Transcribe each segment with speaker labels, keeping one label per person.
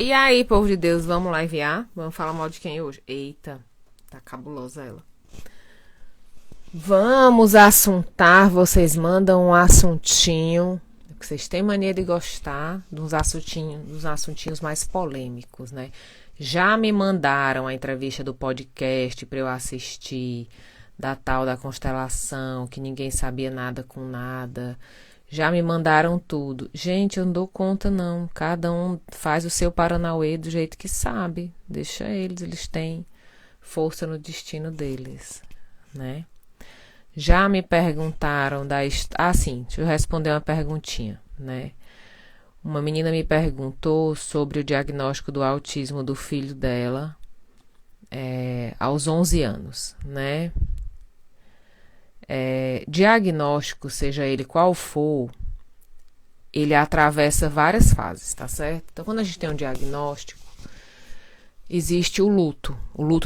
Speaker 1: E aí, povo de Deus, vamos lá enviar? Vamos falar mal de quem hoje? Eita, tá cabulosa ela. Vamos assuntar, vocês mandam um assuntinho, que vocês têm mania de gostar dos assuntinhos mais polêmicos, né? Já me mandaram a entrevista do podcast pra eu assistir, da tal da constelação, que ninguém sabia nada com nada. Já me mandaram tudo. Gente, eu não dou conta não. Cada um faz o seu Paranauê do jeito que sabe. Deixa eles têm força no destino deles, né? Já me perguntaram sim, deixa eu responder uma perguntinha, né? Uma menina me perguntou sobre o diagnóstico do autismo do filho dela aos 11 anos, né? Diagnóstico, seja ele qual for, ele atravessa várias fases, tá certo? Então, quando a gente tem um diagnóstico, existe o luto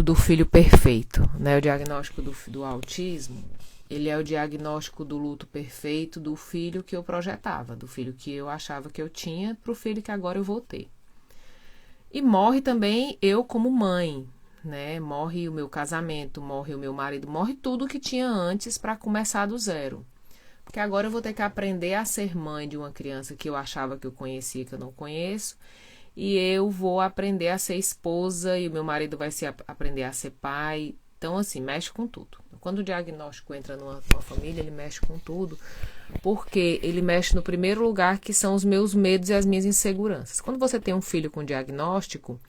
Speaker 1: do filho perfeito, né? O diagnóstico do autismo, ele é o diagnóstico do luto perfeito do filho que eu projetava, do filho que eu achava que eu tinha, pro filho que agora eu vou ter. E morre também eu como mãe, né? Morre o meu casamento, morre o meu marido, morre tudo que tinha antes para começar do zero. Porque agora eu vou ter que aprender a ser mãe de uma criança que eu achava que eu conhecia, que eu não conheço. E eu vou aprender a ser esposa e o meu marido vai aprender a ser pai. Então, assim, mexe com tudo. Quando o diagnóstico entra numa família, ele mexe com tudo. Porque ele mexe no primeiro lugar, que são os meus medos e as minhas inseguranças. Quando você tem um filho com diagnóstico,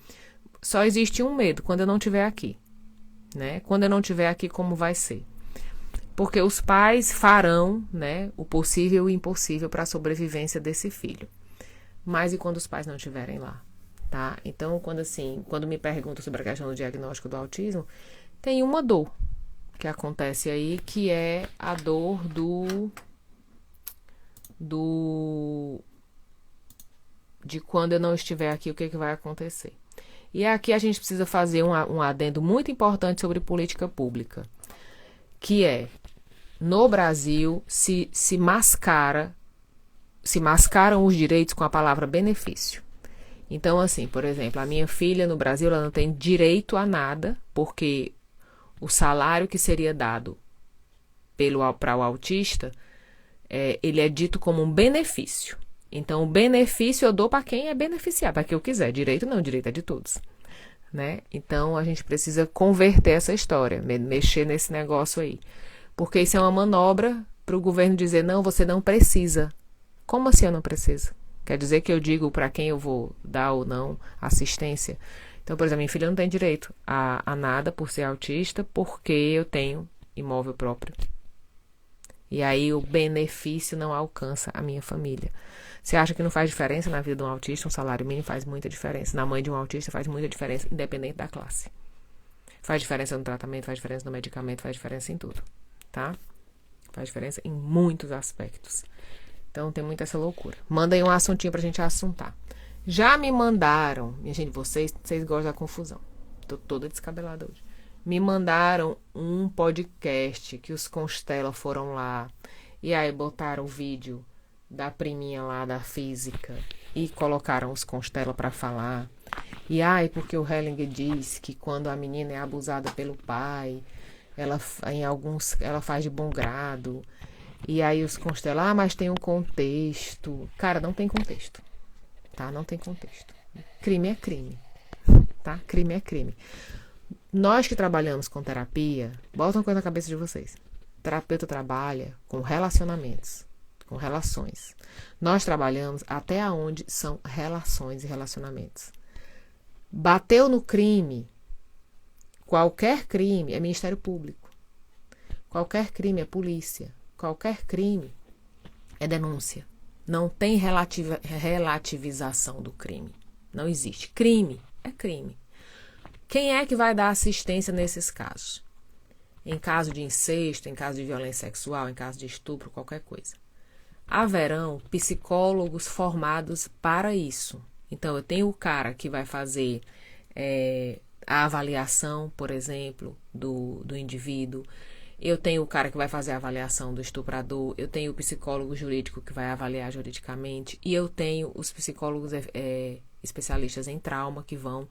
Speaker 1: só existe um medo, quando eu não estiver aqui, né? Quando eu não estiver aqui, como vai ser? Porque os pais farão, né, o possível e o impossível para a sobrevivência desse filho. Mas e quando os pais não estiverem lá, tá? Então, quando me perguntam sobre a questão do diagnóstico do autismo, tem uma dor que acontece aí, que é a dor de quando eu não estiver aqui, o que vai acontecer. E aqui a gente precisa fazer um adendo muito importante sobre política pública, que é, no Brasil, se mascaram os direitos com a palavra benefício. Então, assim, por exemplo, a minha filha no Brasil, ela não tem direito a nada, porque o salário que seria dado para o autista, ele é dito como um benefício. Então, o benefício eu dou para quem é beneficiado, para quem eu quiser. Direito não, direito é de todos, né? Então, a gente precisa converter essa história, mexer nesse negócio aí. Porque isso é uma manobra para o governo dizer, não, você não precisa. Como assim eu não preciso? Quer dizer que eu digo para quem eu vou dar ou não assistência? Então, por exemplo, minha filha não tem direito a nada por ser autista, porque eu tenho imóvel próprio. E aí o benefício não alcança a minha família. Você acha que não faz diferença na vida de um autista? Um salário mínimo faz muita diferença. Na mãe de um autista faz muita diferença, independente da classe. Faz diferença no tratamento, faz diferença no medicamento, faz diferença em tudo, tá? Faz diferença em muitos aspectos. Então tem muita essa loucura. Manda aí um assuntinho pra gente assuntar. Já me mandaram, minha gente, vocês gostam da confusão. Tô toda descabelada hoje. Me mandaram um podcast que os Constela foram lá. E aí botaram o vídeo da priminha lá da física. E colocaram os Constela pra falar. E aí, porque o Hellinger diz que quando a menina é abusada pelo pai, ela faz de bom grado. E aí os Constela, mas tem um contexto. Cara, não tem contexto. Tá? Não tem contexto. Crime é crime. Tá? Crime é crime. Nós que trabalhamos com terapia, bota uma coisa na cabeça de vocês. Terapeuta trabalha com relacionamentos, com relações. Nós trabalhamos até onde são relações e relacionamentos. Bateu no crime, qualquer crime é Ministério Público. Qualquer crime é polícia. Qualquer crime é denúncia. Não tem relativização do crime. Não existe. Crime é crime. Quem é que vai dar assistência nesses casos? Em caso de incesto, em caso de violência sexual, em caso de estupro, qualquer coisa. Haverão psicólogos formados para isso. Então, eu tenho o cara que vai fazer a avaliação, por exemplo, do indivíduo. Eu tenho o cara que vai fazer a avaliação do estuprador. Eu tenho o psicólogo jurídico que vai avaliar juridicamente. E eu tenho os psicólogos especialistas em trauma que vão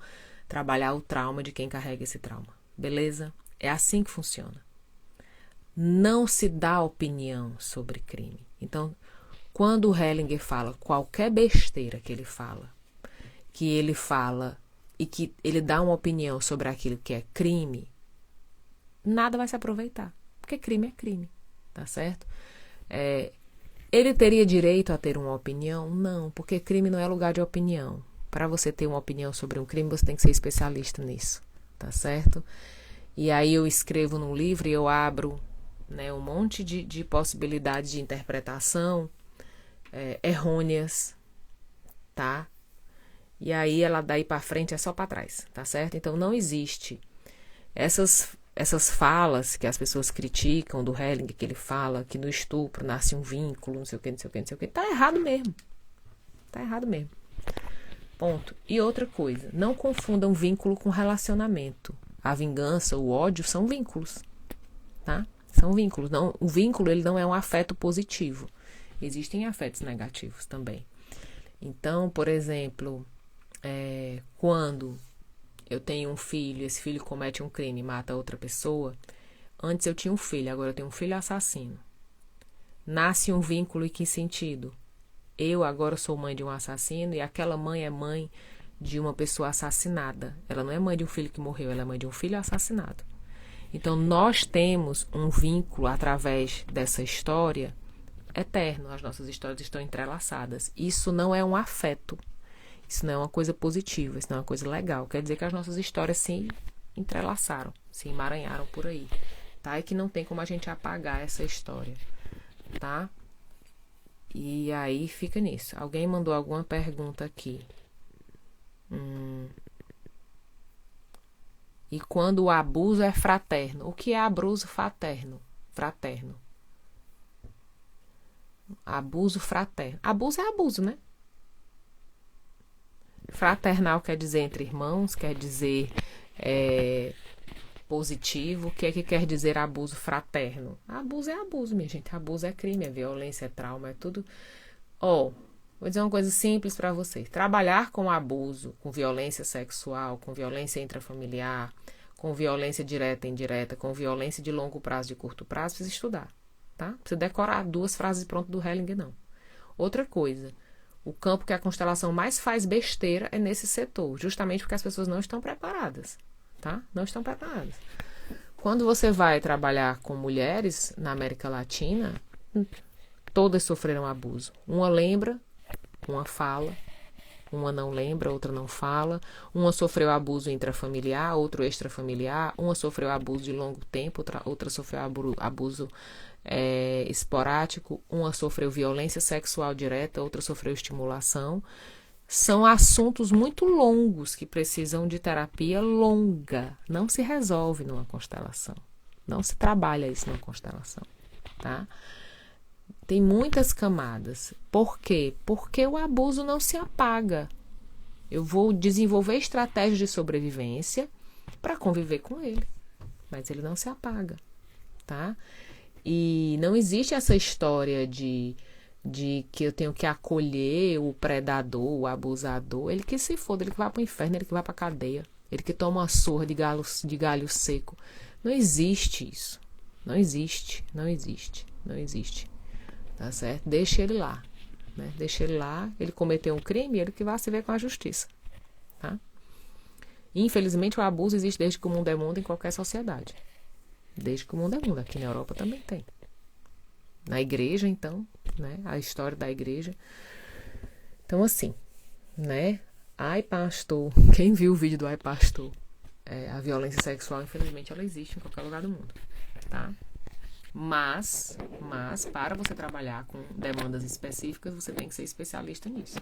Speaker 1: trabalhar o trauma de quem carrega esse trauma. Beleza? É assim que funciona. Não se dá opinião sobre crime. Então, quando o Hellinger fala qualquer besteira que ele fala e que ele dá uma opinião sobre aquilo que é crime, nada vai se aproveitar. Porque crime é crime, tá certo? Ele teria direito a ter uma opinião? Não, porque crime não é lugar de opinião. Para você ter uma opinião sobre um crime, você tem que ser especialista nisso, tá certo? E aí eu escrevo num livro e eu abro, né, um monte de possibilidades de interpretação errôneas, tá? E aí ela daí para frente é só para trás, tá certo? Então não existe essas falas que as pessoas criticam do Hellinger, que ele fala que no estupro nasce um vínculo, não sei o que, não sei o que, não sei o que. Tá errado mesmo. Tá errado mesmo. Ponto. E outra coisa, não confundam vínculo com relacionamento. A vingança, o ódio são vínculos, tá? São vínculos. Não, o vínculo ele não é um afeto positivo. Existem afetos negativos também. Então, por exemplo, quando eu tenho um filho, esse filho comete um crime e mata outra pessoa, antes eu tinha um filho, agora eu tenho um filho assassino. Nasce um vínculo em que sentido? Eu agora sou mãe de um assassino e aquela mãe é mãe de uma pessoa assassinada. Ela não é mãe de um filho que morreu, ela é mãe de um filho assassinado. Então, nós temos um vínculo através dessa história eterno. As nossas histórias estão entrelaçadas. Isso não é um afeto. Isso não é uma coisa positiva. Isso não é uma coisa legal. Quer dizer que as nossas histórias se entrelaçaram, se emaranharam por aí. Tá? E que não tem como a gente apagar essa história. Tá? E aí fica nisso. Alguém mandou alguma pergunta aqui. E quando o abuso é fraterno? O que é abuso fraterno? Abuso fraterno. Abuso é abuso, né? Fraternal quer dizer entre irmãos, quer dizer positivo. O que é que quer dizer abuso fraterno? Abuso é abuso, minha gente. Abuso é crime, é violência, é trauma, é tudo. Vou dizer uma coisa simples para vocês. Trabalhar com abuso, com violência sexual, com violência intrafamiliar, com violência direta e indireta, com violência de longo prazo, de curto prazo, precisa estudar, tá? Não precisa decorar 2 frases prontas do Hellinger, não. Outra coisa, o campo que a constelação mais faz besteira é nesse setor, justamente porque as pessoas não estão preparadas, tá? Não estão preparadas. Quando você vai trabalhar com mulheres na América Latina, todas sofreram abuso. Uma lembra, uma fala, uma não lembra, outra não fala. Uma sofreu abuso intrafamiliar, outra extrafamiliar. Uma sofreu abuso de longo tempo, outra sofreu abuso esporádico. Uma sofreu violência sexual direta, outra sofreu estimulação. São assuntos muito longos que precisam de terapia longa. Não se resolve numa constelação. Não se trabalha isso numa constelação, tá? Tem muitas camadas. Por quê? Porque o abuso não se apaga. Eu vou desenvolver estratégias de sobrevivência para conviver com ele. Mas ele não se apaga, tá? E não existe essa história de que eu tenho que acolher o predador, o abusador. Ele que se foda, ele que vai para o inferno, ele que vai para a cadeia. Ele que toma uma surra de galho seco. Não existe isso. Não existe. Tá certo? Deixa ele lá, né? Deixa ele lá, ele cometeu um crime, ele que vai se ver com a justiça, tá? Infelizmente o abuso existe desde que o mundo é mundo em qualquer sociedade. Desde que o mundo é mundo, aqui na Europa também tem. Na igreja, então, né? A história da igreja. Então, assim, né? Ai, pastor, quem viu o vídeo do Ai, pastor? A violência sexual, infelizmente, ela existe em qualquer lugar do mundo, tá? Mas, para você trabalhar com demandas específicas, você tem que ser especialista nisso.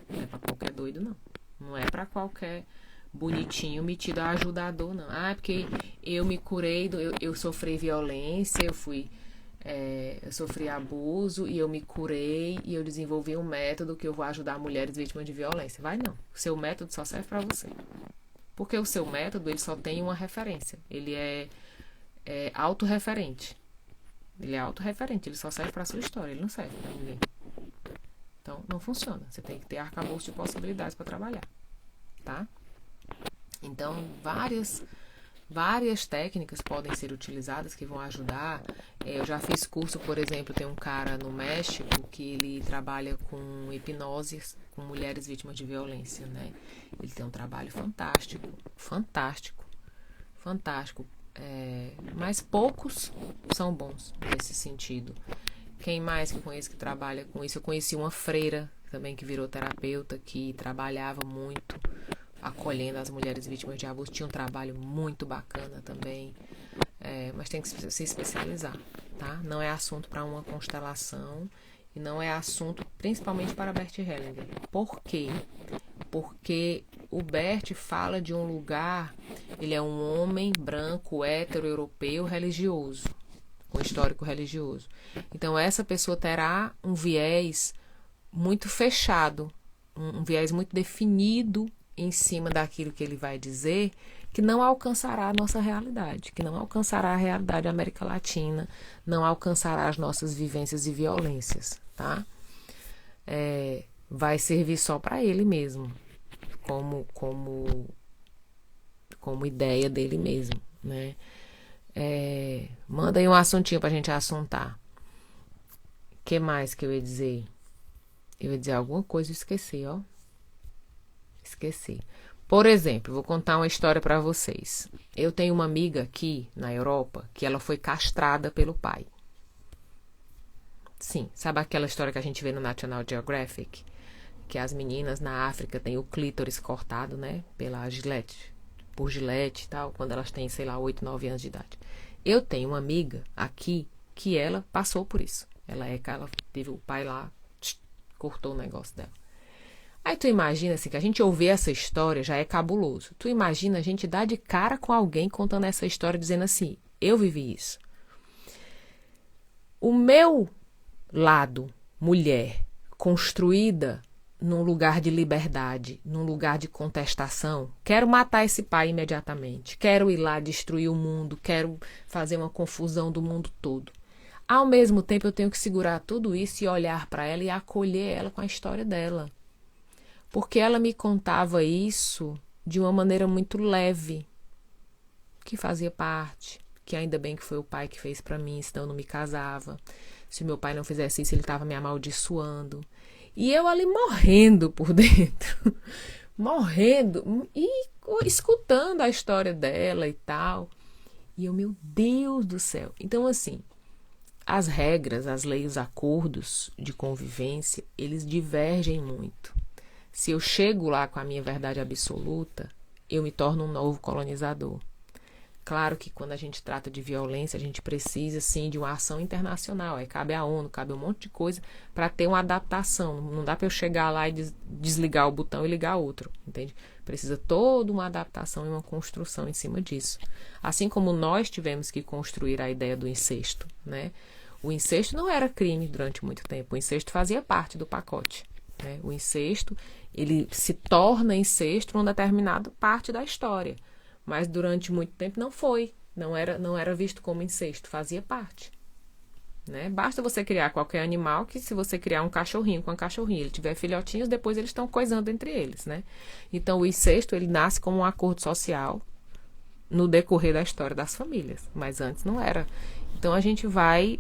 Speaker 1: Não é para qualquer doido, não. Não é para qualquer bonitinho metido a ajudador, não. Porque eu me curei, eu sofri violência, eu sofri abuso e eu me curei e eu desenvolvi um método que eu vou ajudar mulheres vítimas de violência. Vai não. O seu método só serve para você. Porque o seu método, ele só tem uma referência. Ele é autorreferente. Ele é autorreferente, ele só serve para a sua história, ele não serve para ninguém. Então, não funciona. Você tem que ter arcabouço de possibilidades para trabalhar, tá? Então, várias técnicas podem ser utilizadas que vão ajudar. Eu já fiz curso, por exemplo, tem um cara no México que ele trabalha com hipnose com mulheres vítimas de violência, né? Ele tem um trabalho fantástico, fantástico, fantástico. Mas poucos são bons nesse sentido. Quem mais que eu conheço que trabalha com isso? Eu conheci uma freira também que virou terapeuta, que trabalhava muito acolhendo as mulheres vítimas de abuso. Tinha um trabalho muito bacana também. Mas tem que se especializar, tá? Não é assunto para uma constelação e não é assunto principalmente para Bert Hellinger. Por quê? Porque o Bert fala de um lugar, ele é um homem branco, hétero, europeu, religioso, com histórico religioso. Então essa pessoa terá um viés muito fechado, um viés muito definido em cima daquilo que ele vai dizer, que não alcançará a nossa realidade, que não alcançará a realidade da América Latina, não alcançará as nossas vivências e violências, tá? Vai servir só para ele mesmo, como ideia dele mesmo, né? Manda aí um assuntinho pra gente assuntar. O que mais que eu ia dizer? Eu ia dizer alguma coisa e esqueci, ó. Esqueci. Por exemplo, vou contar uma história para vocês. Eu tenho uma amiga aqui na Europa que ela foi castrada pelo pai. Sim, sabe aquela história que a gente vê no National Geographic? Que as meninas na África têm o clítoris cortado, né? Por gilete e tal, quando elas têm, sei lá, 8, 9 anos de idade. Eu tenho uma amiga aqui que ela passou por isso. Ela teve o pai lá, cortou o negócio dela. Aí tu imagina, assim, que a gente ouvir essa história já é cabuloso. Tu imagina a gente dar de cara com alguém contando essa história, dizendo assim, eu vivi isso. O meu lado, mulher, construída num lugar de liberdade, num lugar de contestação, quero matar esse pai imediatamente, quero ir lá destruir o mundo, quero fazer uma confusão do mundo todo. Ao mesmo tempo eu tenho que segurar tudo isso e olhar para ela e acolher ela com a história dela. Porque ela me contava isso de uma maneira muito leve, que fazia parte, que ainda bem que foi o pai que fez para mim, senão eu não me casava. Se meu pai não fizesse isso, ele estava me amaldiçoando. E eu ali morrendo por dentro, morrendo, e escutando a história dela e tal. E eu, meu Deus do céu. Então, assim, as regras, as leis, os acordos de convivência, eles divergem muito. Se eu chego lá com a minha verdade absoluta, eu me torno um novo colonizador. Claro que quando a gente trata de violência, a gente precisa, sim, de uma ação internacional. Aí cabe a ONU, cabe um monte de coisa para ter uma adaptação. Não dá para eu chegar lá e desligar o botão e ligar outro, entende? Precisa toda uma adaptação e uma construção em cima disso. Assim como nós tivemos que construir a ideia do incesto, né? O incesto não era crime durante muito tempo. O incesto fazia parte do pacote, né? O incesto, ele se torna incesto numa determinada parte da história. Mas durante muito tempo não foi. Não era visto como incesto, fazia parte, né? Basta você criar qualquer animal, que se você criar um cachorrinho com um cachorrinho, ele tiver filhotinhos, depois eles estão coisando entre eles, né? Então o incesto, ele nasce como um acordo social no decorrer da história das famílias, mas antes não era. Então a gente vai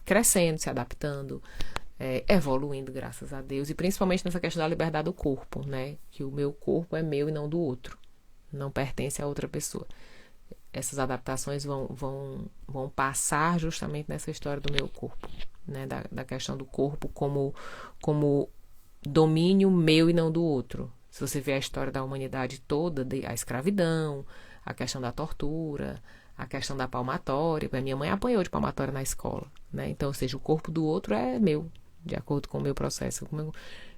Speaker 1: crescendo, se adaptando, evoluindo, graças a Deus, e principalmente nessa questão da liberdade do corpo, né? Que o meu corpo é meu e não do outro, não pertence a outra pessoa. Essas adaptações vão passar justamente nessa história do meu corpo, né? Da questão do corpo como domínio meu e não do outro. Se você vê a história da humanidade toda, a escravidão, a questão da tortura, a questão da palmatória, a minha mãe apanhou de palmatória na escola, né? Então, ou seja, o corpo do outro é meu, de acordo com o meu processo.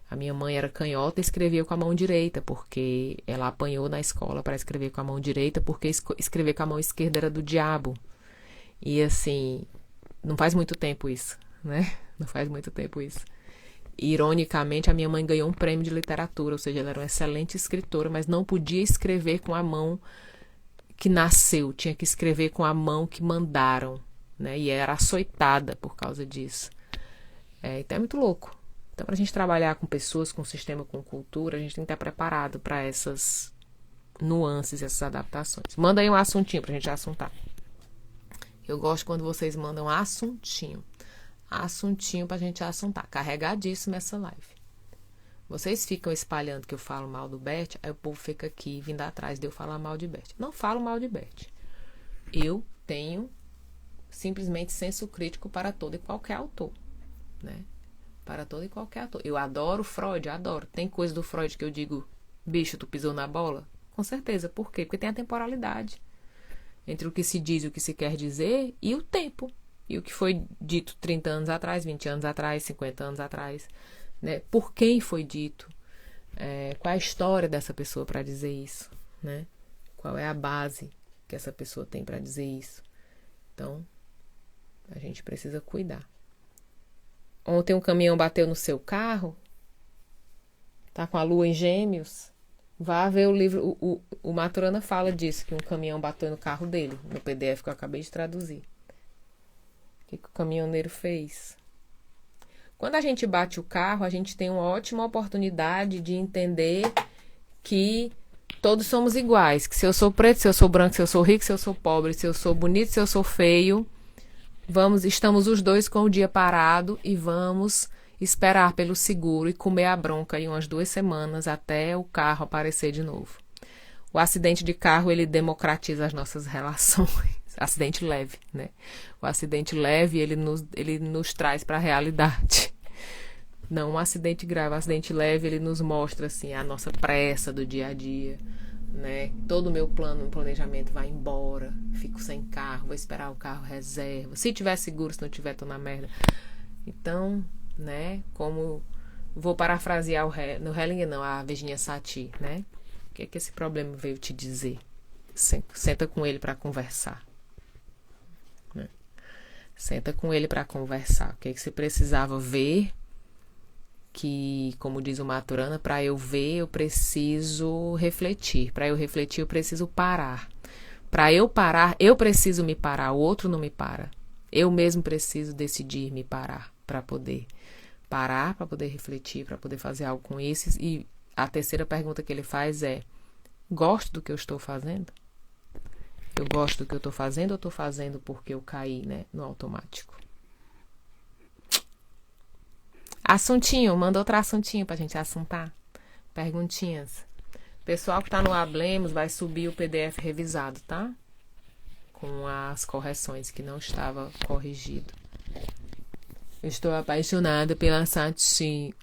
Speaker 1: A minha mãe era canhota e escrevia com a mão direita, porque ela apanhou na escola para escrever com a mão direita, porque escrever com a mão esquerda era do diabo. E assim, não faz muito tempo isso, né? Não faz muito tempo isso. Ironicamente, a minha mãe ganhou um prêmio de literatura, ou seja, ela era uma excelente escritora, mas não podia escrever com a mão que nasceu, tinha que escrever com a mão que mandaram, né? E era açoitada por causa disso. Então é muito louco. Então, para a gente trabalhar com pessoas, com sistema, com cultura, a gente tem que estar preparado para essas nuances, essas adaptações. Manda aí um assuntinho pra gente assuntar. Eu gosto quando vocês mandam assuntinho. Assuntinho pra gente assuntar. Carregadíssimo essa live. Vocês ficam espalhando que eu falo mal do Bert, aí o povo fica aqui vindo atrás de eu falar mal de Bert. Não falo mal de Bert. Eu tenho simplesmente senso crítico para todo e qualquer autor, né? Para todo e qualquer autor. Eu adoro Freud, adoro. Tem coisa do Freud que eu digo, bicho, tu pisou na bola? Com certeza. Por quê? Porque tem a temporalidade entre o que se diz e o que se quer dizer e o tempo. E o que foi dito 30 anos atrás, 20 anos atrás, 50 anos atrás, né? Por quem foi dito? Qual é a história dessa pessoa para dizer isso, né? Qual é a base que essa pessoa tem para dizer isso? Então, a gente precisa cuidar. Ontem um caminhão bateu no seu carro? Tá com a lua em Gêmeos? Vá ver o livro. O Maturana fala disso, que um caminhão bateu no carro dele, no PDF que eu acabei de traduzir. O que o caminhoneiro fez? Quando a gente bate o carro, a gente tem uma ótima oportunidade de entender que todos somos iguais. Que se eu sou preto, se eu sou branco, se eu sou rico, se eu sou pobre, se eu sou bonito, se eu sou feio, estamos os dois com o dia parado e vamos esperar pelo seguro e comer a bronca em umas 2 semanas até o carro aparecer de novo. O acidente de carro, ele democratiza as nossas relações. Acidente leve, né? O acidente leve, ele nos traz para a realidade. Não um acidente grave. O acidente leve, ele nos mostra, assim, a nossa pressa do dia a dia, né? Todo o meu planejamento vai embora. Fico sem carro, vou esperar o carro reserva. Se tiver seguro, se não tiver, tô na merda. Então, né? Como vou parafrasear no Hellinger, não, a Virginia Satir, né? O que é que esse problema veio te dizer? Senta com ele para conversar. Né? Senta com ele para conversar. O que é que você precisava ver? Que, como diz o Maturana, para eu ver, eu preciso refletir. Para eu refletir, eu preciso parar. Para eu parar, eu preciso me parar. O outro não me para. Eu mesmo preciso decidir me parar para poder parar, para poder refletir, para poder fazer algo com isso. E a terceira pergunta que ele faz é: gosto do que eu estou fazendo? Eu gosto do que eu estou fazendo ou estou fazendo porque eu caí, né, no automático? Assuntinho, manda outro assuntinho pra gente assuntar. Perguntinhas. Pessoal que tá no Hablemos vai subir o PDF revisado, tá? Com as correções que não estava corrigido. Eu estou apaixonada pela Sati.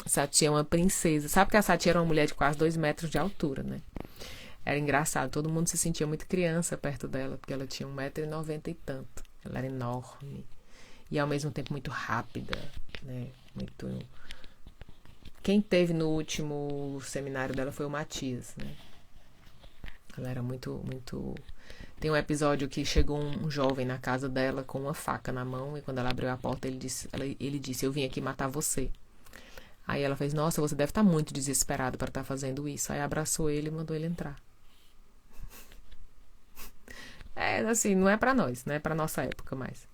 Speaker 1: Sati é uma princesa. Sabe que a Sati era uma mulher de quase 2 metros de altura, né? Era engraçado. Todo mundo se sentia muito criança perto dela, porque ela tinha 1,90 m e tanto. Ela era enorme. E ao mesmo tempo muito rápida, né? Muito. Quem teve no último seminário dela foi o Matias, né? Ela era muito. Tem um episódio que chegou um jovem na casa dela com uma faca na mão e quando ela abriu a porta ele disse: eu vim aqui matar você. Aí ela fez: nossa, você deve estar muito desesperado para estar fazendo isso. Aí abraçou ele e mandou ele entrar. Assim, não é para nós, não é para nossa época mais.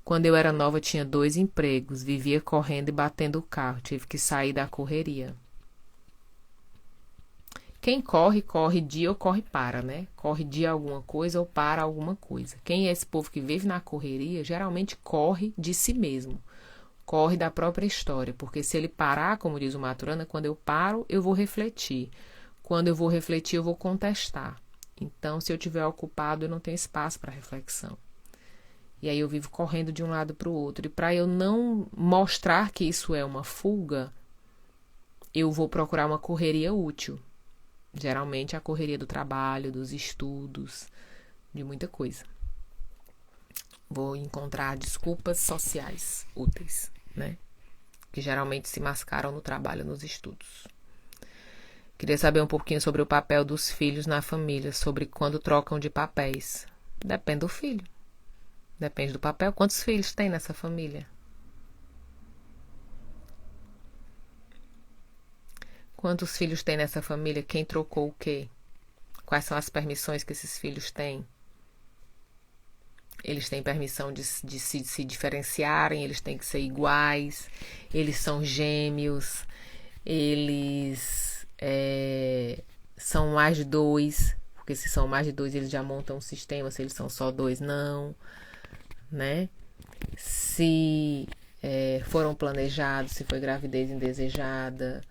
Speaker 1: Quando eu era nova, tinha 2 empregos. Vivia correndo e batendo o carro. Tive que sair da correria. Quem corre, corre de ou corre para, né? Corre de alguma coisa ou para alguma coisa. Quem é esse povo que vive na correria, geralmente corre de si mesmo. Corre da própria história. Porque se ele parar, como diz o Maturana, quando eu paro, eu vou refletir. Quando eu vou refletir, eu vou contestar. Então, se eu estiver ocupado, eu não tenho espaço para reflexão. E aí eu vivo correndo de um lado para o outro. E para eu não mostrar que isso é uma fuga, eu vou procurar uma correria útil. Geralmente a correria do trabalho, dos estudos, de muita coisa. Vou encontrar desculpas sociais úteis, né? Que geralmente se mascaram no trabalho, nos estudos. Queria saber um pouquinho sobre o papel dos filhos na família, sobre quando trocam de papéis. Depende do filho. Depende do papel. Quantos filhos tem nessa família? Quantos filhos tem nessa família? Quem trocou o quê? Quais são as permissões que esses filhos têm? Eles têm permissão de se diferenciarem, eles têm que ser iguais, eles são gêmeos, eles são mais de dois, porque se são mais de dois eles já montam um sistema, se eles são só dois, não, né? Se foram planejados, se foi gravidez indesejada,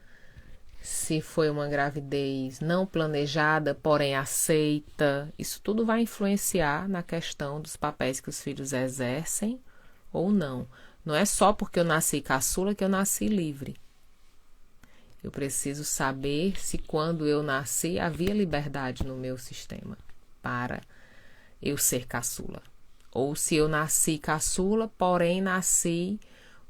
Speaker 1: se foi uma gravidez não planejada, porém aceita, isso tudo vai influenciar na questão dos papéis que os filhos exercem ou não. Não é só porque eu nasci caçula que eu nasci livre. Eu preciso saber se quando eu nasci havia liberdade no meu sistema para eu ser caçula. Ou se eu nasci caçula, porém nasci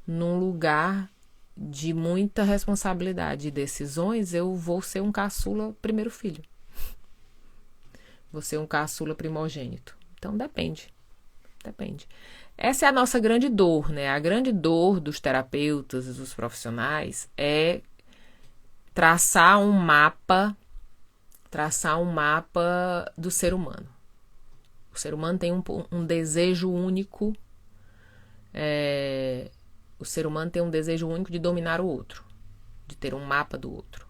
Speaker 1: num lugar de muita responsabilidade e decisões, eu vou ser um caçula primeiro filho. Vou ser um caçula primogênito. Então depende. Essa é a nossa grande dor, né? A grande dor dos terapeutas e dos profissionais é traçar um mapa do ser humano. O ser humano tem um desejo único, o ser humano tem um desejo único de dominar o outro, de ter um mapa do outro.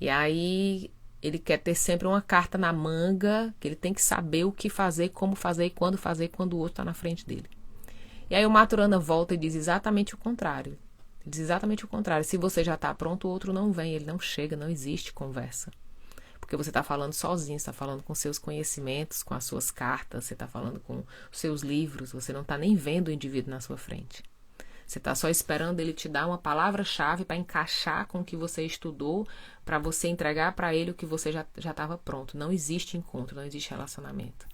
Speaker 1: E aí ele quer ter sempre uma carta na manga, que ele tem que saber o que fazer, como fazer e quando fazer, quando o outro está na frente dele. E aí o Maturana volta e diz exatamente o contrário. Ele diz exatamente o contrário. Se você já está pronto, o outro não vem, ele não chega, não existe conversa. Porque você está falando sozinho, você está falando com seus conhecimentos, com as suas cartas, você está falando com os seus livros, você não está nem vendo o indivíduo na sua frente. Você está só esperando ele te dar uma palavra-chave para encaixar com o que você estudou, para você entregar para ele o que você já estava pronto. Não existe encontro, não existe relacionamento,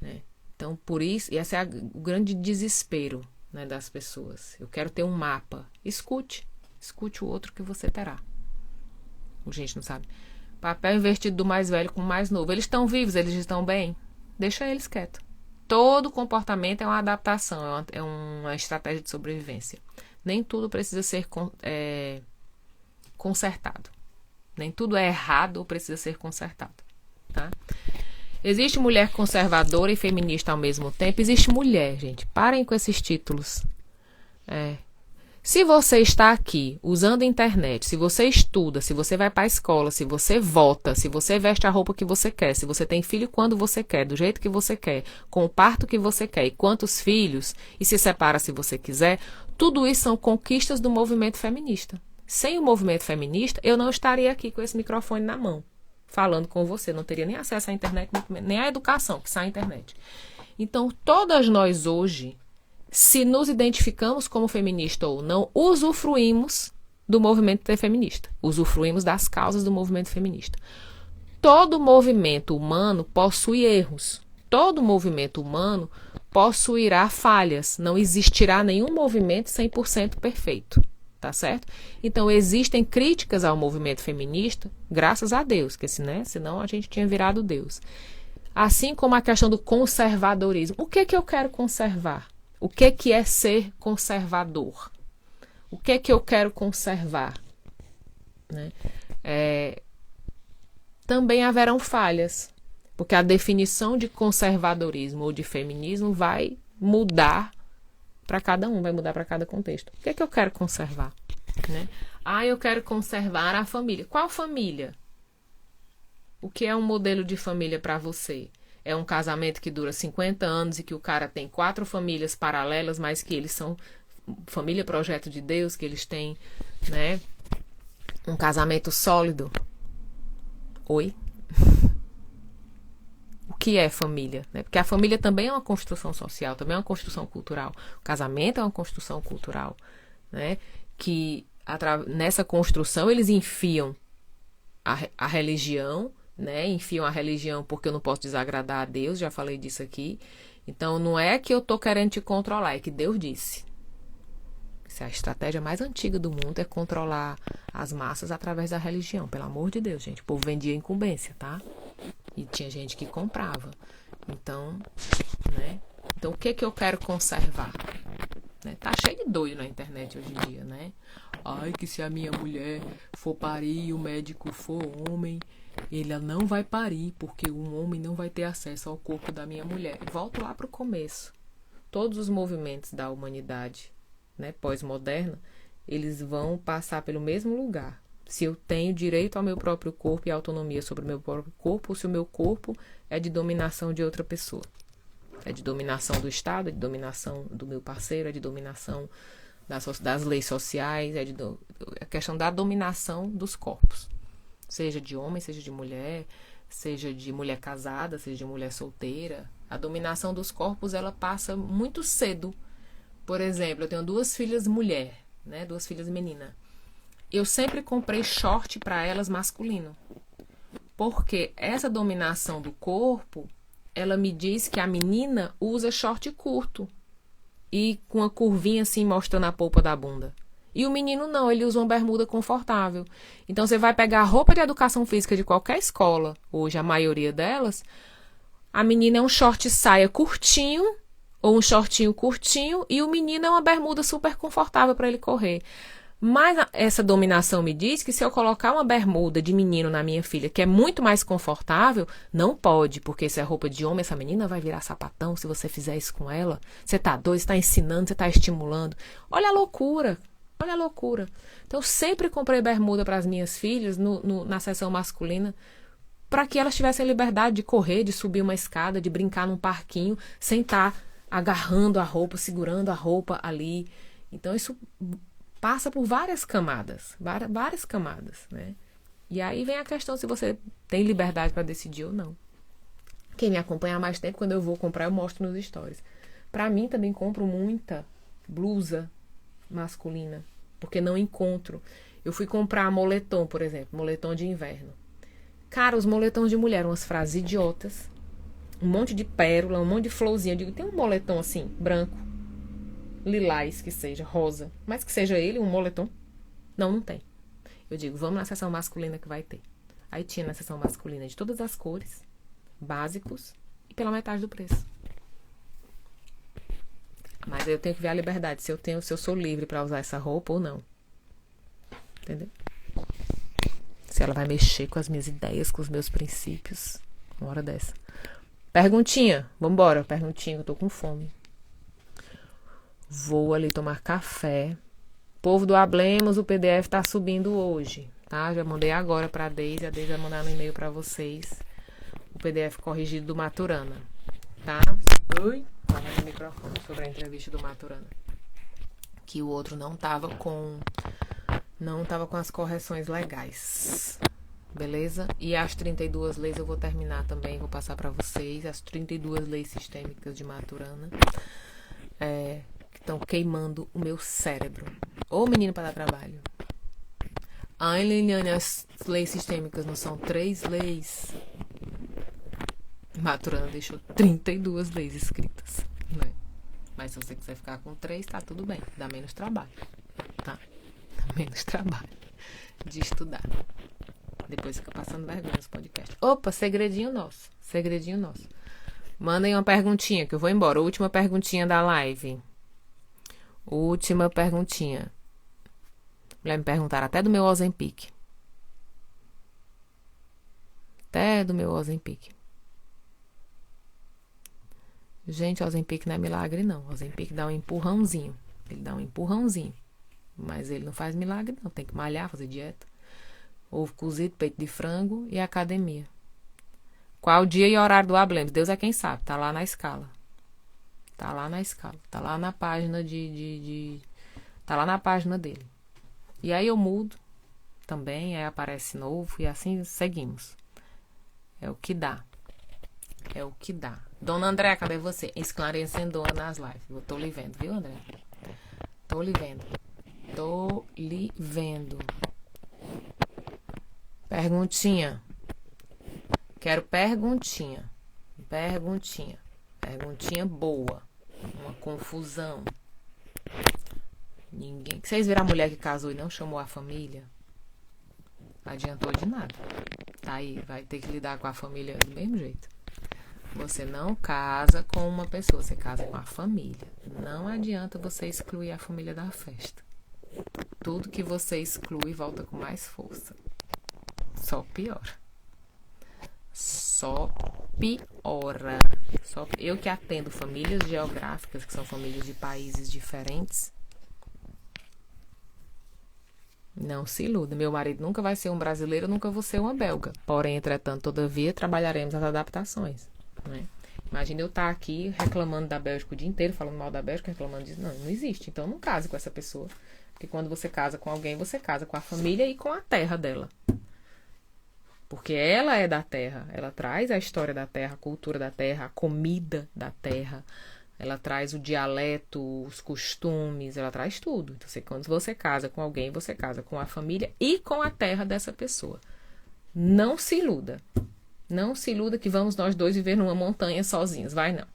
Speaker 1: né? Então, por isso, e esse é o grande desespero, né, das pessoas. Eu quero ter um mapa. Escute o outro que você terá. A gente não sabe. Papel invertido do mais velho com o mais novo. Eles estão vivos, eles estão bem? Deixa eles quietos. Todo comportamento é uma adaptação, é uma estratégia de sobrevivência. Nem tudo precisa ser consertado. Nem tudo é errado ou precisa ser consertado. Tá? Existe mulher conservadora e feminista ao mesmo tempo? Existe mulher, gente. Parem com esses títulos. Se você está aqui usando a internet, se você estuda, se você vai para a escola, se você vota, se você veste a roupa que você quer, se você tem filho quando você quer, do jeito que você quer, com o parto que você quer e quantos filhos, e se separa se você quiser, tudo isso são conquistas do movimento feminista. Sem o movimento feminista, eu não estaria aqui com esse microfone na mão, falando com você. Não teria nem acesso à internet, nem à educação que sai à internet. Então, todas nós hoje, se nos identificamos como feminista ou não, usufruímos do movimento feminista. Usufruímos das causas do movimento feminista. Todo movimento humano possui erros. Todo movimento humano possuirá falhas. Não existirá nenhum movimento 100% perfeito. Tá certo? Então, existem críticas ao movimento feminista, graças a Deus, que senão a gente tinha virado Deus. Assim como a questão do conservadorismo. O que eu quero conservar? O que é ser conservador? O que eu quero conservar? Né? Também haverão falhas, porque a definição de conservadorismo ou de feminismo vai mudar para cada um, vai mudar para cada contexto. O que eu quero conservar? Né? Eu quero conservar a família. Qual família? O que é um modelo de família para você? É um casamento que dura 50 anos e que o cara tem 4 famílias paralelas, mas que eles são família projeto de Deus, que eles têm, né, um casamento sólido? Oi? O que é família? Né? Porque a família também é uma construção social, também é uma construção cultural. O casamento é uma construção cultural, né? Que nessa construção eles enfiam a religião, né? Enfiam a religião porque eu não posso desagradar a Deus, já falei disso aqui. Então não é que eu tô querendo te controlar, é que Deus disse. Essa é a estratégia mais antiga do mundo, é controlar as massas através da religião. Pelo amor de Deus, gente. O povo vendia incumbência, tá? E tinha gente que comprava. Então, né? Então o que eu quero conservar? Né? Tá cheio de doido na internet hoje em dia, né? Ai, que se a minha mulher for parir e o médico for homem, ele não vai parir, porque um homem não vai ter acesso ao corpo da minha mulher. Volto lá para o começo. Todos os movimentos da humanidade, né, pós-moderna, eles vão passar pelo mesmo lugar. Se eu tenho direito ao meu próprio corpo e autonomia sobre o meu próprio corpo, ou se o meu corpo é de dominação de outra pessoa. É de dominação do Estado, é de dominação do meu parceiro, é de dominação das leis sociais, é a questão da dominação dos corpos. Seja de homem, seja de mulher casada, seja de mulher solteira. A dominação dos corpos, ela passa muito cedo. Por exemplo, eu tenho 2 filhas mulher, né? 2 filhas menina. Eu sempre comprei short para elas masculino. Porque essa dominação do corpo, ela me diz que a menina usa short curto. E com uma curvinha assim, mostrando a polpa da bunda. E o menino não, ele usa uma bermuda confortável. Então, você vai pegar a roupa de educação física de qualquer escola, hoje a maioria delas, a menina é um short saia curtinho, ou um shortinho curtinho, e o menino é uma bermuda super confortável para ele correr. Mas essa dominação me diz que se eu colocar uma bermuda de menino na minha filha, que é muito mais confortável, não pode, porque se é roupa de homem, essa menina vai virar sapatão se você fizer isso com ela. Você tá doido, você tá ensinando, você tá estimulando. Olha a loucura. Olha a loucura. Então, eu sempre comprei bermuda para as minhas filhas na seção masculina para que elas tivessem liberdade de correr, de subir uma escada, de brincar num parquinho, sem estar agarrando a roupa, segurando a roupa ali. Então, isso passa por várias camadas, né? E aí vem a questão se você tem liberdade para decidir ou não. Quem me acompanha há mais tempo, quando eu vou comprar, eu mostro nos stories. Para mim, também compro muita blusa masculina, porque não encontro. Eu fui comprar moletom, por exemplo, moletom de inverno. Cara, os moletons de mulher, umas frases idiotas, um monte de pérola, um monte de florzinha. Eu digo, tem um moletom assim, branco, lilás, que seja, rosa, mas que seja ele um moletom? Não, não tem. Eu digo, vamos na seção masculina que vai ter. Aí tinha na seção masculina de todas as cores, básicos, e pela metade do preço. Mas eu tenho que ver a liberdade, se eu sou livre para usar essa roupa ou não. Entendeu? Se ela vai mexer com as minhas ideias, com os meus princípios. Uma hora dessa. Perguntinha. Vambora, perguntinha, eu tô com fome. Vou ali tomar café. Povo do Hablemos, o PDF tá subindo hoje, tá? Já mandei agora pra Deise. A Deise vai mandar no e-mail pra vocês. O PDF corrigido do Maturana, tá? Oi? Fala no microfone sobre a entrevista do Maturana. Que o outro não tava com as correções legais. Beleza? E as 32 leis eu vou terminar também, vou passar pra vocês. As 32 leis sistêmicas de Maturana. Que estão queimando o meu cérebro. Ô menino para dar trabalho. Ai, Liliane, as leis sistêmicas não são 3 leis. Maturana deixou 32 leis escritas, né? Mas se você quiser ficar com 3, tá tudo bem. Dá menos trabalho, tá? Dá menos trabalho de estudar. Depois fica passando vergonha nos podcasts. Opa, segredinho nosso. Segredinho nosso. Mandem uma perguntinha que eu vou embora. Última perguntinha da live. Última perguntinha. Mulher, me perguntaram até do meu Ozempic. Até do meu Ozempic. Gente, o Ozempic não é milagre, não. O Ozempic dá um empurrãozinho. Ele dá um empurrãozinho. Mas ele não faz milagre, não. Tem que malhar, fazer dieta. Ovo cozido, peito de frango e academia. Qual o dia e horário do Hablemos? Deus é quem sabe. Tá lá na escala. Tá lá na escala. Tá lá na página Tá lá na página dele. E aí eu mudo também. Aí aparece novo. E assim seguimos. É o que dá. É o que dá. Dona André, cadê você? Esclarecedora nas lives. Eu tô lhe vendo, viu, André? Tô lhe vendo. Tô lhe vendo. Perguntinha. Quero perguntinha. Perguntinha. Perguntinha boa. Uma confusão. Ninguém. Vocês viram a mulher que casou e não chamou a família? Não adiantou de nada. Tá aí, vai ter que lidar com a família do mesmo jeito. Você não casa com uma pessoa, você casa com a família. Não adianta você excluir a família da festa. tudo que você exclui volta com mais força. Só piora. Só piora. Eu que atendo famílias geográficas, que são famílias de países diferentes, não se iluda. Meu marido nunca vai ser um brasileiro, nunca vou ser uma belga. Porém, entretanto, todavia, trabalharemos as adaptações, né? Imagina eu estar aqui reclamando da Bélgica o dia inteiro, falando mal da Bélgica, reclamando disso. Não, não existe. Então, não case com essa pessoa. Porque quando você casa com alguém, você casa com a família e com a terra dela. Porque ela é da terra. Ela traz a história da terra, a cultura da terra, a comida da terra. Ela traz o dialeto, os costumes, ela traz tudo. Então, quando você casa com alguém, você casa com a família e com a terra dessa pessoa. Não se iluda. Não se iluda que vamos nós dois viver numa montanha sozinhos. Vai não.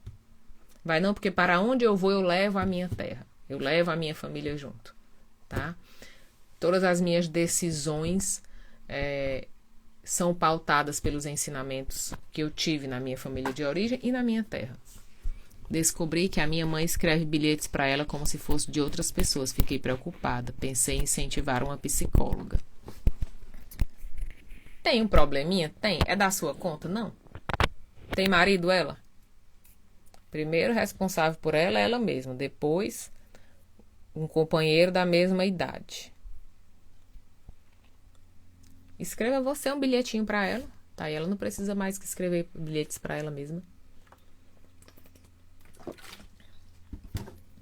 Speaker 1: Vai não, porque para onde eu vou, eu levo a minha terra. Eu levo a minha família junto. Tá? Todas as minhas decisões são pautadas pelos ensinamentos que eu tive na minha família de origem e na minha terra. Descobri que a minha mãe escreve bilhetes para ela como se fosse de outras pessoas. Fiquei preocupada. Pensei em incentivar uma psicóloga. Tem um probleminha? Tem. É da sua conta? Não. Tem marido ela? Primeiro responsável por ela é ela mesma. Depois, um companheiro da mesma idade. Escreva você um bilhetinho para ela. Tá? E ela não precisa mais que escrever bilhetes para ela mesma.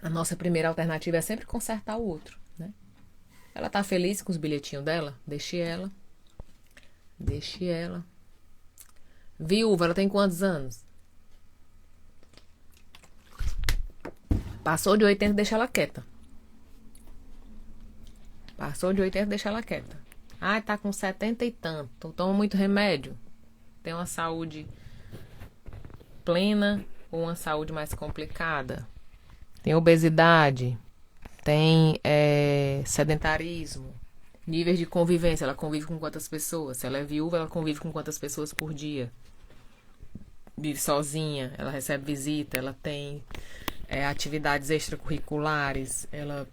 Speaker 1: A nossa primeira alternativa é sempre consertar o outro, né? Ela tá feliz com os bilhetinhos dela? Deixe ela. Deixe ela. Viúva, ela tem quantos anos? Passou de 80, deixa ela quieta. Passou de 80, deixa ela quieta. Ah, tá com 70 e tanto. Toma muito remédio. Tem uma saúde plena ou uma saúde mais complicada? Tem obesidade, tem sedentarismo, níveis de convivência, ela convive com quantas pessoas? Se ela é viúva, ela convive com quantas pessoas por dia? Vive sozinha, ela recebe visita, ela tem atividades extracurriculares, ela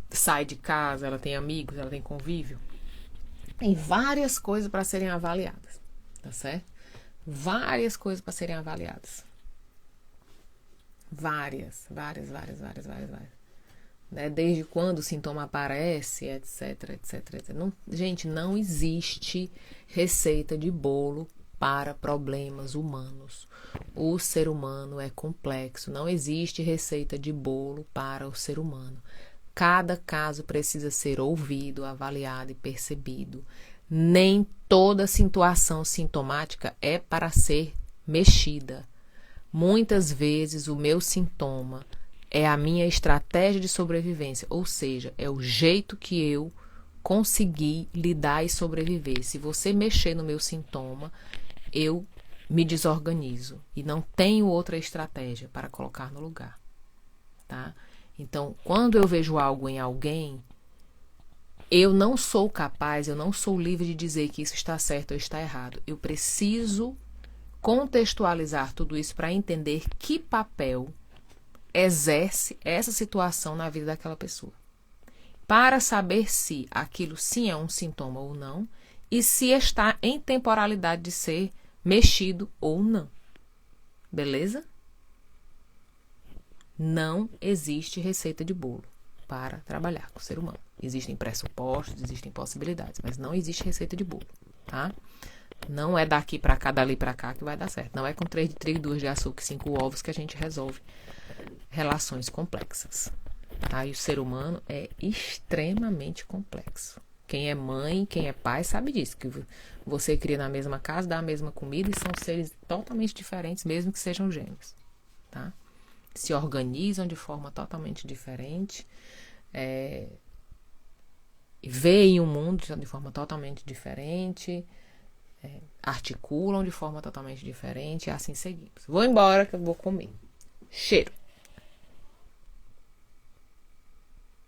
Speaker 1: sai de casa, ela tem amigos, ela tem convívio. Tem várias coisas para serem avaliadas, tá certo? Várias coisas para serem avaliadas. Várias. Né? Desde quando o sintoma aparece, etc. Não, gente, não existe receita de bolo para problemas humanos. O ser humano é complexo. Não existe receita de bolo para o ser humano. Cada caso precisa ser ouvido, avaliado e percebido. Nem toda situação sintomática é para ser mexida. Muitas vezes o meu sintoma é a minha estratégia de sobrevivência, ou seja, é o jeito que eu consegui lidar e sobreviver. Se você mexer no meu sintoma, eu me desorganizo e não tenho outra estratégia para colocar no lugar, tá? Então, quando eu vejo algo em alguém, eu não sou capaz, eu não sou livre de dizer que isso está certo ou está errado. Eu preciso contextualizar tudo isso para entender que papel exerce essa situação na vida daquela pessoa. Para saber se aquilo sim é um sintoma ou não e se está em temporalidade de ser mexido ou não. Beleza? Não existe receita de bolo para trabalhar com o ser humano. Existem pressupostos, existem possibilidades, mas não existe receita de bolo, tá? Não é daqui para cá, dali para cá que vai dar certo. Não é com 3 de trigo, 2 de açúcar e 5 ovos que a gente resolve relações complexas, tá? E o ser humano é extremamente complexo. Quem é mãe, quem é pai sabe disso, que você cria na mesma casa, dá a mesma comida e são seres totalmente diferentes, mesmo que sejam gêmeos, tá? Se organizam de forma totalmente diferente, veem o mundo de forma totalmente diferente, articulam de forma totalmente diferente, e assim seguimos. Vou embora que eu vou comer. Cheiro!